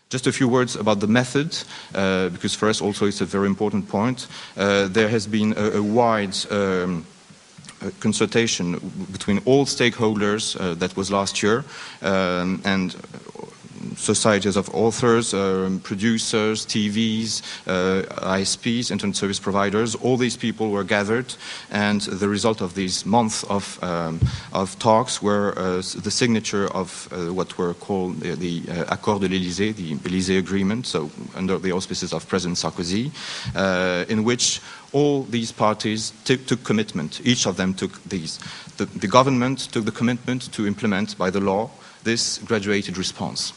Just a few words about the method, because for us also it's a very important point. There has been a wide consultation between all stakeholders, that was last year, and societies of authors, producers, TVs, ISPs, internet service providers. All these people were gathered, and the result of these months of talks were the signature of what were called the Accord de l'Élysée, the Élysée Agreement, so under the auspices of President Sarkozy, in which all these parties took commitment. Each of them took these. The government took the commitment to implement by the law this graduated response.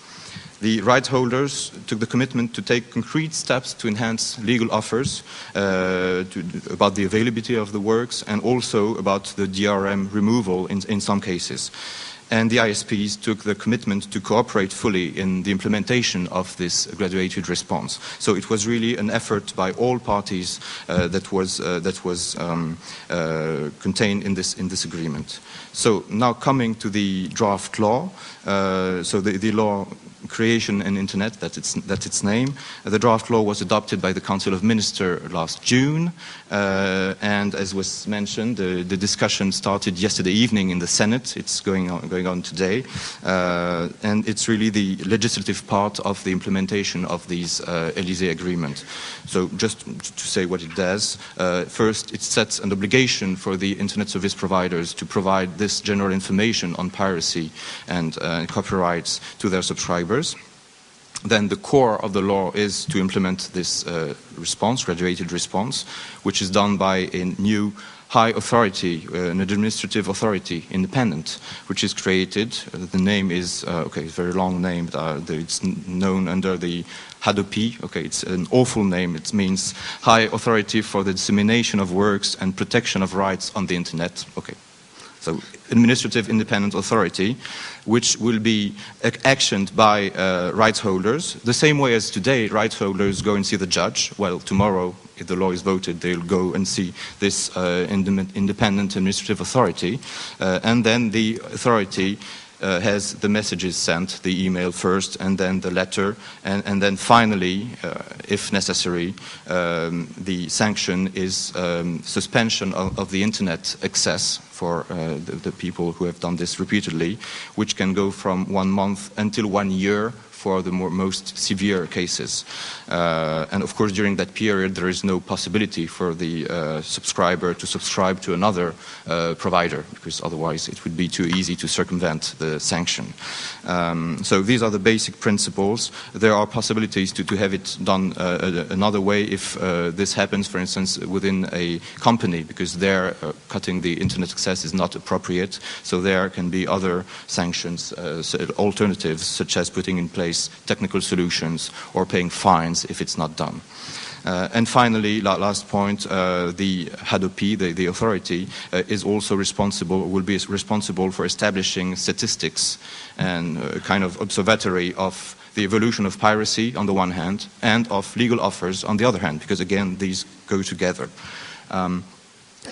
The rights holders took the commitment to take concrete steps to enhance legal offers about the availability of the works and also about the DRM removal in some cases. And the ISPs took the commitment to cooperate fully in the implementation of this graduated response. So it was really an effort by all parties that was contained in this agreement. So now coming to the draft law, so the law Creation and Internet, that's its name. The draft law was adopted by the Council of Ministers last June, and as was mentioned, the discussion started yesterday evening in the Senate. It's going on today, and it's really the legislative part of the implementation of these Élysée Agreement. So just to say what it does, first it sets an obligation for the internet service providers to provide this general information on piracy and copyrights to their subscribers. Then the core of the law is to implement this response, graduated response, which is done by a new high authority, an administrative authority, independent, which is created. The name is, it's a very long name, it's known under the HADOPI. Okay, it's an awful name. It means High Authority for the Dissemination of Works and Protection of Rights on the Internet. Okay. So, administrative independent authority, which will be actioned by rights holders, the same way as today rights holders go and see the judge. Well, tomorrow, if the law is voted, they'll go and see this independent administrative authority, and then the authority has the messages sent, the email first, and then the letter, and then finally, if necessary, the sanction is suspension of the internet access for the people who have done this repeatedly, which can go from 1 month until 1 year for the most severe cases. And of course, during that period, there is no possibility for the subscriber to subscribe to another provider, because otherwise it would be too easy to circumvent the sanction. So these are the basic principles. There are possibilities to have it done another way if this happens, for instance, within a company, because there cutting the internet access is not appropriate. So there can be other sanctions, alternatives, such as putting in place technical solutions or paying fines if it's not done. And finally, last point, the HADOPI, the authority, is also will be responsible for establishing statistics and a kind of observatory of the evolution of piracy on the one hand and of legal offers on the other hand, because again, these go together.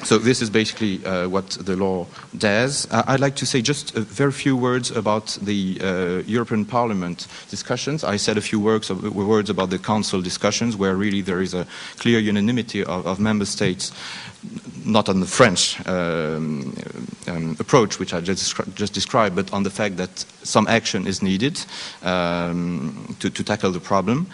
So this is basically what the law does. I'd like to say just a very few words about the European Parliament discussions. I said a few words about the Council discussions, where really there is a clear unanimity of member states, not on the French approach, which I just described, but on the fact that some action is needed to tackle the problem.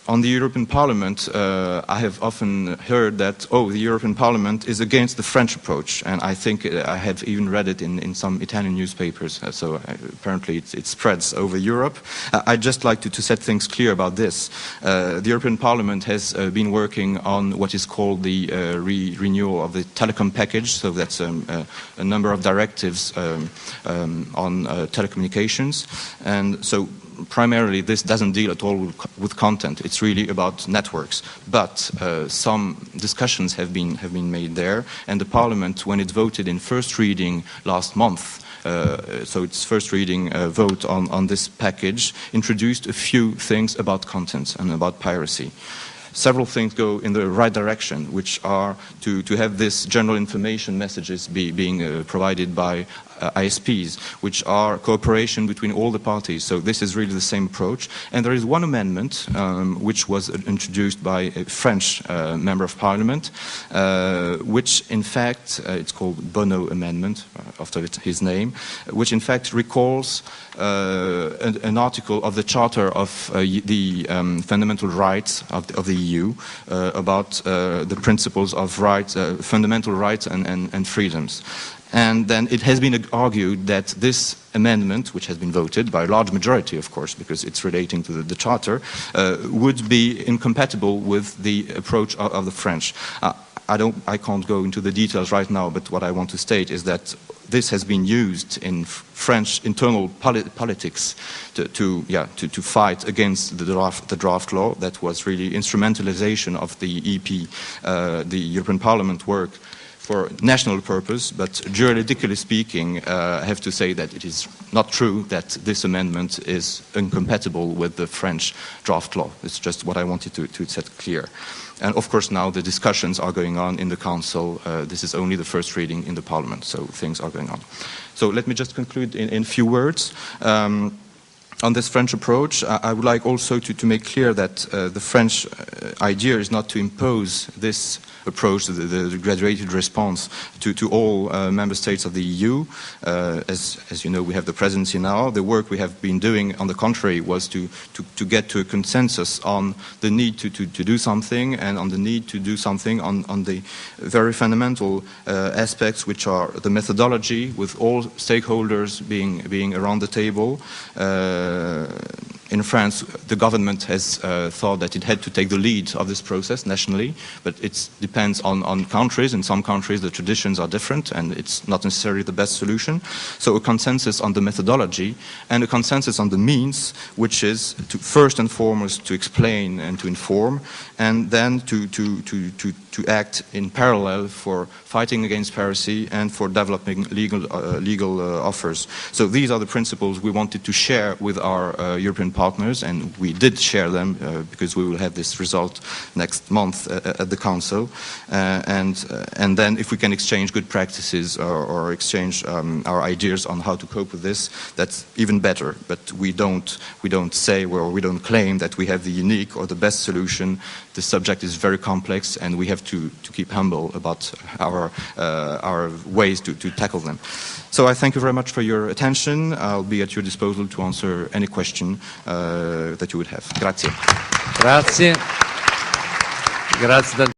On the European Parliament, I have often heard that, the European Parliament is against the French approach, and I think I have even read it in some Italian newspapers, so apparently it spreads over Europe. I'd just like to set things clear about this. The European Parliament has been working on what is called the renewal of the telecom package, so that's a number of directives on telecommunications, and so primarily this doesn't deal at all with content. It's really about networks. But some discussions have been made there, and the Parliament, when it voted in first reading last month, so its first reading vote on this package, introduced a few things about content and about piracy. Several things go in the right direction, which are to have this general information messages being provided by ISPs, which are cooperation between all the parties. So this is really the same approach. And there is one amendment which was introduced by a French member of parliament, which in fact, it's called Bono Amendment, after his name, which in fact recalls an article of the Charter of the Fundamental Rights of the EU about the principles of rights, fundamental rights and freedoms. And then it has been argued that this amendment, which has been voted by a large majority, of course, because it's relating to the Charter, would be incompatible with the approach of the French. I can't go into the details right now, but what I want to state is that this has been used in French internal politics to fight against the draft law. That was really instrumentalization of the EP, the European Parliament work, for national purpose, but juridically speaking, I have to say that it is not true that this amendment is incompatible with the French draft law. It's just what I wanted to set clear. And of course now the discussions are going on in the Council. This is only the first reading in the Parliament, so things are going on. So let me just conclude in a few words. On this French approach, I would like also to make clear that the French idea is not to impose this approach, the graduated response to all member states of the EU. As you know, we have the presidency now. The work we have been doing, on the contrary, was to get to a consensus on the need to do something, and on the need to do something on the very fundamental aspects, which are the methodology, with all stakeholders being around the table. In France, the government has thought that it had to take the lead of this process nationally, but it depends on countries. In some countries, the traditions are different, and it's not necessarily the best solution. So a consensus on the methodology and a consensus on the means, which is to first and foremost to explain and to inform, and then to act in parallel for fighting against piracy and for developing legal offers. So these are the principles we wanted to share with our European partners, and we did share them because we will have this result next month at the Council. And then if we can exchange good practices or exchange our ideas on how to cope with this, that's even better. But we don't say, or we don't claim that we have the unique or the best solution. The subject is very complex, and we have to keep humble about our ways to tackle them. So I thank you very much for your attention. I'll be at your disposal to answer any question that you would have. Grazie. Grazie. Grazie.